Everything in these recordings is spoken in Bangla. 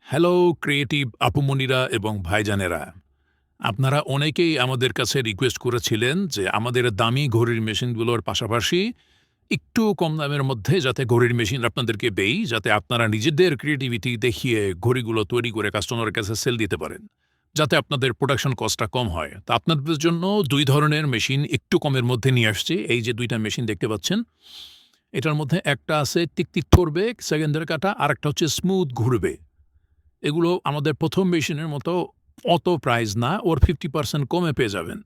হ্যালো ক্রিয়েটিভ আপুমনিরা এবং ভাইজানেরা, আপনারা অনেকেই আমাদের কাছে রিকোয়েস্ট করেছিলেন যে আমাদের দামি ঘড়ির মেশিনগুলোর পাশাপাশি একটু কম দামের মধ্যে যাতে ঘড়ির মেশিন আপনাদেরকে দেই, যাতে আপনারা নিজেদের ক্রিয়েটিভিটি দেখিয়ে ঘড়িগুলো তৈরি করে কাস্টমারের কাছে সেল দিতে পারেন, যাতে আপনাদের প্রোডাকশন কস্টটা কম হয়। তো আপনাদের জন্য দুই ধরনের মেশিন একটু কমের মধ্যে নিয়ে আসছি। এই যে দুইটা মেশিন দেখতে পাচ্ছেন, এটার মধ্যে একটা আছে টিকটিক করবে সেকেন্ডের কাটা, আর একটা হচ্ছে স্মুথ ঘুরবে। এগুলো আমাদের প্রথম মেশিনের মতো অত প্রাইস না, ওর 50% কমে পেয়ে যাবেন।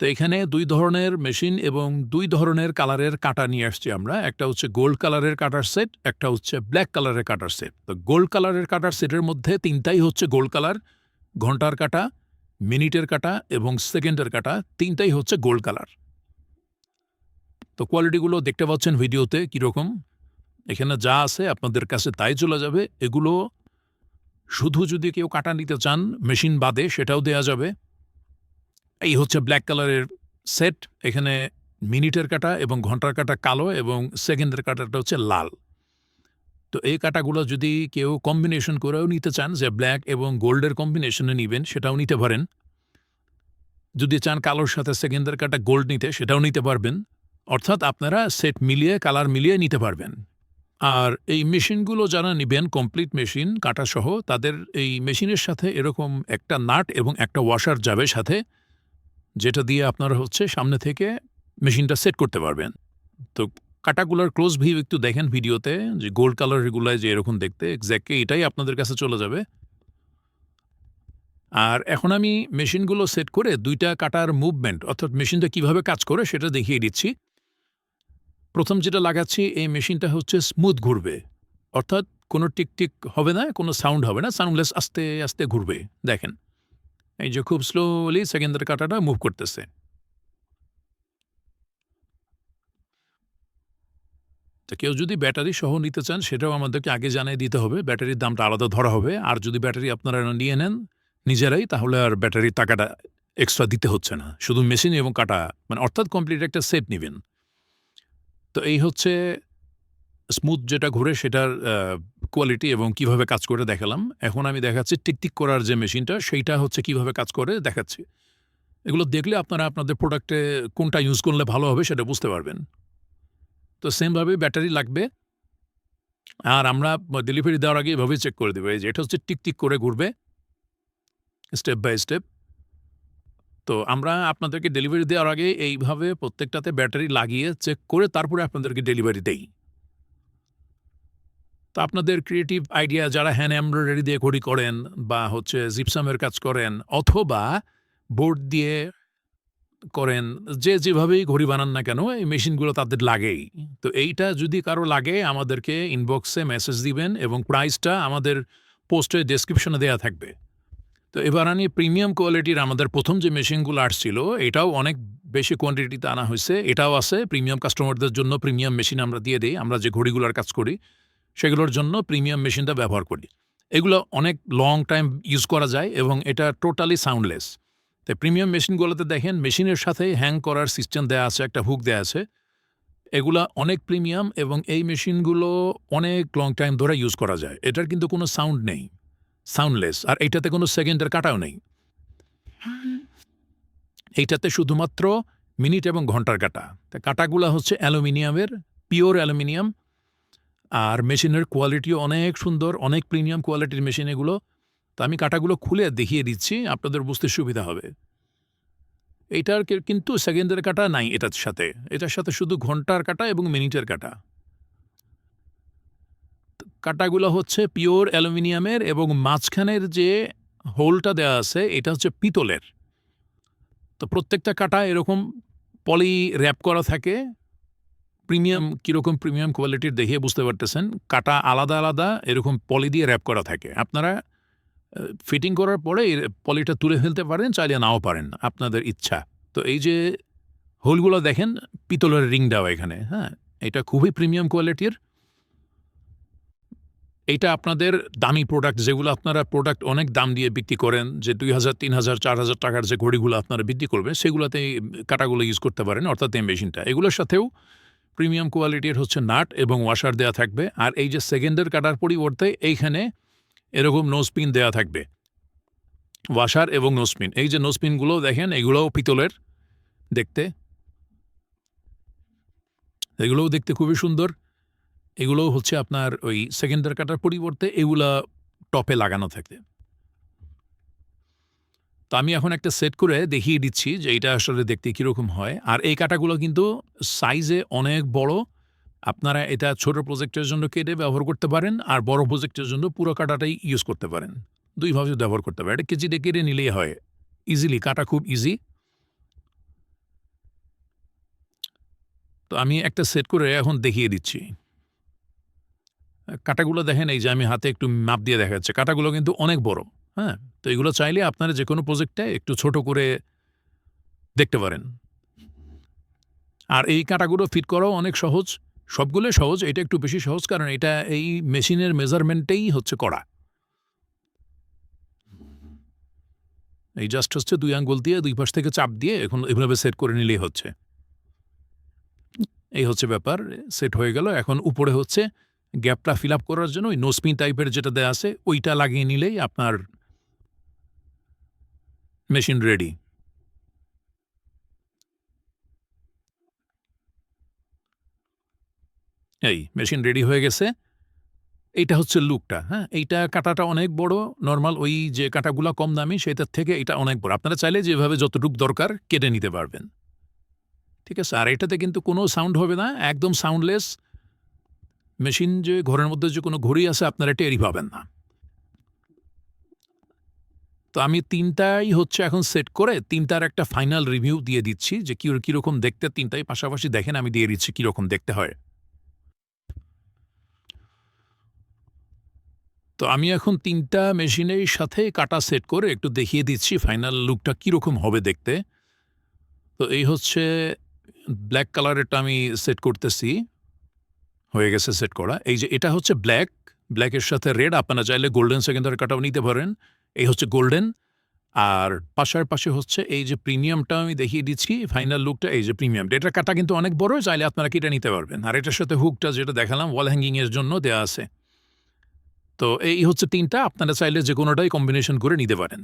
তো এখানে দুই ধরনের মেশিন এবং দুই ধরনের কালারের কাঁটা নিয়ে আসছি আমরা। একটা হচ্ছে গোল্ড কালারের কাটার সেট, একটা হচ্ছে ব্ল্যাক কালারের কাটার সেট। তো গোল্ড কালারের কাটার সেটের মধ্যে তিনটাই হচ্ছে গোল্ড কালার, ঘন্টার কাঁটা, মিনিটের কাঁটা এবং সেকেন্ডের কাঁটা তিনটাই হচ্ছে গোল্ড কালার। তো কোয়ালিটিগুলো দেখতে পাচ্ছেন ভিডিওতে কীরকম। এখানে যা আছে আপনাদের কাছে তাই চলে যাবে। এগুলো শুধু যদি কেউ কাঁটা নিতে চান মেশিন বাদে সেটাও দেয়া যাবে। এই হচ্ছে ব্ল্যাক কালারের সেট। এখানে মিনিটের কাঁটা এবং ঘন্টার কাঁটা কালো এবং সেকেন্ডের কাঁটাটা হচ্ছে লাল। তো এই কাঁটাগুলো যদি কেউ কম্বিনেশন করেও নিতে চান, যে ব্ল্যাক এবং গোল্ডের কম্বিনেশনে নিবেন, সেটাও নিতে পারেন। যদি চান কালোর সাথে সেকেন্ডের কাঁটা গোল্ড নিতে, সেটাও নিতে পারবেন। অর্থাৎ আপনারা সেট মিলিয়ে কালার মিলিয়ে নিতে পারবেন। আর এই মেশিনগুলো যারা নিবেন কমপ্লিট মেশিন কাঁটাসহ, তাদের এই মেশিনের সাথে এরকম একটা নাট এবং একটা ওয়াশার যাবে সাথে, যেটা দিয়ে আপনারা হচ্ছে সামনে থেকে মেশিনটা সেট করতে পারবেন। তো কাঁটাগুলোর ক্লোজ ভিউ একটু দেখেন ভিডিওতে, যে গোল্ড কালারেরগুলায় যে এরকম দেখতে এক্স্যাক্টলি এটাই আপনাদের কাছে চলে যাবে। আর এখন আমি মেশিনগুলো সেট করে দুইটা কাঁটার মুভমেন্ট অর্থাৎ মেশিনটা কিভাবে কাজ করে সেটা দেখিয়ে দিচ্ছি। প্রথম যেটা লাগাচ্ছি, এই মেশিনটা হচ্ছে স্মুথ ঘুরবে, অর্থাৎ কোনো টিকটিক হবে না, কোনো সাউন্ড হবে না, সাউন্ডলেস আস্তে আস্তে ঘুরবে। দেখেন এই যে খুব স্লোলি সেকেন্ডের কাঁটাটা মুভ করতেছে। তো কেউ যদি ব্যাটারি সহ নিতে চান সেটাও আমাদেরকে আগে জানিয়ে দিতে হবে, ব্যাটারির দামটা আলাদা ধরা হবে। আর যদি ব্যাটারি আপনারা নিয়ে নেন নিজেরাই, তাহলে আর ব্যাটারির টাকাটা এক্সট্রা দিতে হচ্ছে না, শুধু মেশিন এবং কাঁটা মানে অর্থাৎ কমপ্লিট একটা সেট নেবেন। তো এই হচ্ছে স্মুথ যেটা ঘুরে সেটার কোয়ালিটি এবং কিভাবে কাজ করে দেখালাম। এখন আমি দেখাচ্ছি টিকটিক করার যে মেশিনটা, সেইটা হচ্ছে কিভাবে কাজ করে দেখাচ্ছি। এগুলো দেখলে আপনারা আপনাদের প্রোডাক্টে কোনটা ইউজ করলে ভালো হবে সেটা বুঝতে পারবেন। তো সেমভাবে ব্যাটারি লাগবে। আর আমরা ডেলিভারি দেওয়ার আগে এভাবেই চেক করে দেব। এই যে এটা হচ্ছে টিকটিক করে ঘুরবে স্টেপ বাই স্টেপ। তো আমরা আপনাদেরকে ডেলিভারি দেওয়ার আগে এইভাবে প্রত্যেকটাতে ব্যাটারি লাগিয়ে চেক করে তারপরে আপনাদেরকে ডেলিভারি দেই। তো আপনাদের ক্রিয়েটিভ আইডিয়া যারা হ্যান্ড এমব্রয়ডারি দিয়ে ঘড়ি করেন বা হচ্ছে জিপসামের কাজ করেন অথবা বোর্ড দিয়ে করেন, যে যেভাবেই ঘড়ি বানান না কেন এই মেশিনগুলো তাদের লাগেই। তো এইটা যদি কারো লাগে আমাদেরকে ইনবক্সে মেসেজ দিবেন এবং প্রাইসটা আমাদের পোস্টের ডেসক্রিপশনে দেয়া থাকবে। তো এবার আমি প্রিমিয়াম কোয়ালিটির আমাদের প্রথম যে মেশিনগুলো আসছিল এটাও অনেক বেশি কোয়ান্টিটিতে আনা হয়েছে, এটাও আছে প্রিমিয়াম কাস্টমারদের জন্য। প্রিমিয়াম মেশিন আমরা দিয়ে দিই, আমরা যে ঘড়িগুলোর কাজ করি সেগুলোর জন্য প্রিমিয়াম মেশিনটা ব্যবহার করি। এগুলো অনেক লং টাইম ইউজ করা যায় এবং এটা টোটালি সাউন্ডলেস। তাই প্রিমিয়াম মেশিনগুলোতে দেখেন মেশিনের সাথে হ্যাং করার সিস্টেম দেয়া আছে, একটা হুক দেয়া আছে। এগুলা অনেক প্রিমিয়াম এবং এই মেশিনগুলো অনেক লং টাইম ধরে ইউজ করা যায়। এটার কিন্তু কোনো সাউন্ড নেই, সাউন্ডলেস। আর এইটাতে কোনো সেকেন্ডের কাটাও নেই। এইটাতে শুধুমাত্র মিনিট এবং ঘন্টার কাটা। তা কাটাগুলা হচ্ছে অ্যালুমিনিয়ামের, পিওর অ্যালুমিনিয়াম। আর মেশিনের কোয়ালিটিও অনেক সুন্দর, অনেক প্রিমিয়াম কোয়ালিটির মেশিন এগুলো। তো আমি কাটাগুলো খুলে দেখিয়ে দিচ্ছি, আপনাদের বুঝতে সুবিধা হবে। এইটার কিন্তু সেকেন্ডের কাটা নাই এটার সাথে। এটার সাথে শুধু ঘন্টার কাটা এবং মিনিটের কাটা। কাটাগুলো হচ্ছে পিওর অ্যালুমিনিয়ামের এবং মাঝখানের যে হোলটা দেওয়া আছে এটা হচ্ছে পিতলের। তো প্রত্যেকটা কাটা এরকম পলি র‍্যাপ করা থাকে। প্রিমিয়াম কীরকম প্রিমিয়াম কোয়ালিটির দেখিয়ে বুঝতে পারতেছেন। কাটা আলাদা আলাদা এরকম পলি দিয়ে র‍্যাপ করা থাকে। আপনারা ফিটিং করার পরে পলিটা তুলে ফেলতে পারেন, চাইলে নাও পারেন, আপনাদের ইচ্ছা। তো এই যে হোলগুলো দেখেন পিতলের রিং দেওয়া এখানে, হ্যাঁ, এটা খুবই প্রিমিয়াম কোয়ালিটির। এইটা আপনাদের দামি প্রোডাক্ট, যেগুলো আপনারা প্রোডাক্ট অনেক দাম দিয়ে বিক্রি করেন, যে ২,০০০, ৩,০০০, ৪,০০০ টাকার যে ঘড়িগুলো আপনারা বিক্রি করবেন সেগুলোতে এই কাটাগুলো ইউজ করতে পারেন, অর্থাৎ এই মেশিনটা। এগুলোর সাথেও প্রিমিয়াম কোয়ালিটির হচ্ছে নাট এবং ওয়াশার দেওয়া থাকবে। আর এই যে সেকেন্ডের কাটার পরিবর্তে এইখানে এরকম নোজপিন দেয়া থাকবে, ওয়াশার এবং নোজপিন। এই যে নোজপিনগুলো দেখেন, এগুলোও পিতলের দেখতে, এগুলোও দেখতে খুবই সুন্দর। এগুলোও হচ্ছে আপনার ওই সেকেন্ডার কাটার পরিবর্তে এগুলা টপে লাগানো থাকে। তো আমি এখন একটা সেট করে দেখিয়ে দিচ্ছি যে এটা আসলে দেখতে কীরকম হয়। আর এই কাঁটাগুলো কিন্তু সাইজে অনেক বড়। আপনারা এটা ছোট প্রজেক্টের জন্য কেটে ব্যবহার করতে পারেন, আর বড় প্রজেক্টের জন্য পুরো কাঁটাটাই ইউজ করতে পারেন। দুইভাবে ব্যবহার করতে পারেন। এটা কেজিতে কেটে নিলেই হয়, ইজিলি, কাটা খুব ইজি। তো আমি একটা সেট করে এখন দেখিয়ে দিচ্ছি। কাঁটাগুলো দেখেন, এই যে আমি হাতে একটু মাপ দিয়ে দেখা যাচ্ছে, কাঁটাগুলো কিন্তু অনেক বড়। হ্যাঁ, তো এগুলো চাইলে আপনারা যে কোনো প্রজেক্টে একটু ছোট করে দেখতে পারেন। আর এই কাঁটাগুলো ফিট করাও অনেক সহজ, সবগুলোই সহজ, এটা একটু বেশি সহজ কারণ এটা এই মেশিনের মেজারমেন্টেই হচ্ছে করা। এই জাস্ট হচ্ছে ২ আঙ্গুল দিয়ে ২ পাশ থেকে চাপ দিয়ে এখন এভাবে সেট করে নিলেই হচ্ছে। এই হচ্ছে ব্যাপার, সেট হয়ে গেল। এখন উপরে হচ্ছে গ্যাপটা ফিল আপ করার জন্য ওই নোজপিন টাইপের যেটা দেয়া আছে ওইটা লাগিয়ে নিলেই আপনার মেশিন রেডি। এই মেশিন রেডি হয়ে গেছে। এইটা হচ্ছে লুকটা, হ্যাঁ? এইটা কাঁটাটা অনেক বড়, নরমাল ওই যে কাঁটাগুলা কম দামি সেটার থেকে এটা অনেক বড়। আপনারা চাইলে যেভাবে যতটুক দরকার কেটে নিতে পারবেন। ঠিক আছে? আর এটাতে কিন্তু কোনো সাউন্ড হবে না, একদম সাউন্ডলেস। মেশিন যে ঘরের মধ্যে যে কোনো ঘড়ি আছে আপনারা টেরই পাবেন না। তো আমি ৩ টাই হচ্ছে এখন সেট করে ৩ টার একটা ফাইনাল রিভিউ দিয়ে দিচ্ছি যে কিরকম দেখতে। ৩ টাই পাশাপাশি দেখেন, আমি দিয়ে দিচ্ছি কিরকম দেখতে হয়। তো আমি এখন ৩ টা মেশিনের সাথে কাটা সেট করে একটু দেখিয়ে দিচ্ছি ফাইনাল লুকটা কিরকম হবে দেখতে। তো এই হচ্ছে ব্ল্যাক কালারেরটা আমি সেট করতেছি। হয়ে গেছে সেট করা। এই যে এটা হচ্ছে ব্ল্যাক, ব্ল্যাকের সাথে রেড, আপনারা চাইলে গোল্ডেন সেকেন্ডারি কাটাও নিতে পারেন। এই হচ্ছে গোল্ডেন। আর পাশে হচ্ছে এই যে প্রিমিয়ামটা আমি দেখিয়ে দিচ্ছি, ফাইনাল লুকটা এই যে প্রিমিয়ামটা। এটার কাটা কিন্তু অনেক বড়, চাইলে আপনারা কেটে নিতে পারবেন। আর এটার সাথে হুকটা যেটা দেখালাম ওয়াল হ্যাঙ্গিং এর জন্য দেয়া আছে। তো এই হচ্ছে ৩ টা, আপনারা চাইলে যেকোনোটাই কম্বিনেশন করে নিতে পারেন।